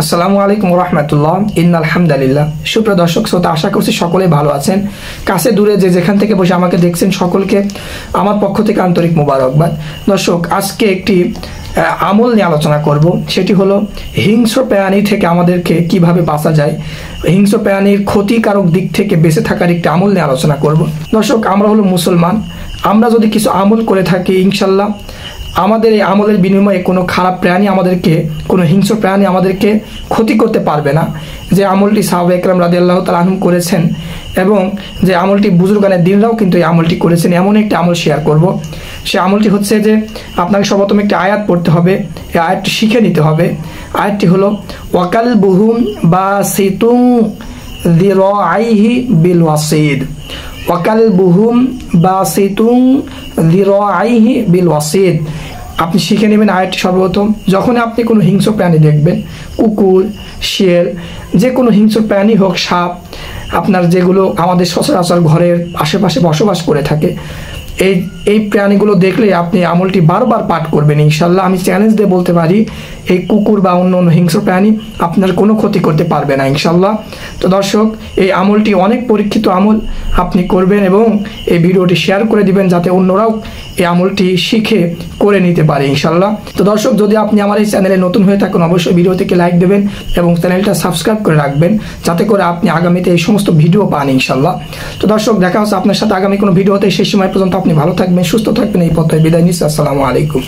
আসসালামু আলাইকুম রহমতুল্লাহ ইন্নাল হামদুলিল্লাহ। সুপ্রিয় দর্শক শ্রোতা, আশা করছি সকলেই ভালো আছেন। কাছে দূরে যে যেখান থেকে বসে আমাকে দেখছেন সকলকে আমার পক্ষ থেকে আন্তরিক মোবারকবাদ। দর্শক, আজকে একটি আমল নিয়ে আলোচনা করব, সেটি হলো হিংস্র প্রাণী থেকে আমাদেরকে কিভাবে বাঁচা যায়। হিংস্র প্রাণীর ক্ষতিকারক দিক থেকে বেঁচে থাকার একটি আমল নিয়ে আলোচনা করব। দর্শক, আমরা হলো মুসলমান, আমরা যদি কিছু আমল করে থাকি ইনশাল্লাহ আমাদের এই আমলের বিনিময়ে কোনো খারাপ প্রাণী আমাদেরকে, কোনো হিংস্র প্রাণী আমাদেরকে ক্ষতি করতে পারবে না। যে আমলটি সাহাবা একরাম রাদিয়াল্লাহু তাআলা আনহুম করেছেন এবং যে আমলটি বুজুর্গানে দিনরাও কিন্তু এই আমলটি করেছেন, এমন একটি আমল শেয়ার করব। সে আমলটি হচ্ছে যে আপনাকে সর্বপ্রথম একটি আয়াত পড়তে হবে, এই আয়াতটি শিখে নিতে হবে। আয়াতটি হলো ওয়াকাল বুহুম বা সিতুং যিরাআইহি বিল ওয়াসিদ। ওয়াকাল বুহুম বা সিতুং যিরাআইহি বিল ওয়াসিদ। আপনি শিখে নেবেন আয়াতটি সর্বপ্রথম। যখন আপনি কোনো হিংস্র প্রাণী দেখবেন, কুকুর, শিয়াল, যে কোনো হিংস্র প্রাণী হোক, সাপ, আপনার যেগুলো আমাদের সচরাচর ঘরের আশেপাশে বসবাস করে থাকে, এই প্রাণীগুলো দেখলে আপনি আমলটি বারবার পাঠ করবেন ইনশাল্লাহ। আমি চ্যালেঞ্জ দিয়ে বলতে পারি এই কুকুর বা অন্য অন্য হিংস্র প্রাণী আপনার কোনো ক্ষতি করতে পারবে না ইনশাল্লাহ। তো দর্শক, এই আমলটি অনেক পরীক্ষিত আমল, আপনি করবেন এবং এই ভিডিওটি শেয়ার করে দিবেন যাতে অন্যরাও এই আমলটি শিখে করে নিতে পারে ইনশাল্লাহ। তো দর্শক, যদি আপনি আমার এই চ্যানেলে নতুন হয়ে থাকেন অবশ্যই ভিডিওটিকে লাইক দেবেন এবং চ্যানেলটা সাবস্ক্রাইব করে রাখবেন যাতে করে আপনি আগামীতে এই সমস্ত ভিডিও পান ইনশাল্লাহ। তো দর্শক, দেখা হচ্ছে আপনার সাথে আগামী কোনো ভিডিওতে। সেই সময় পর্যন্ত আপনি ভালো থাকবেন, সুস্থ থাকবেন। এই পথে বিদায় নিচ্ছি। আসসালামু আলাইকুম।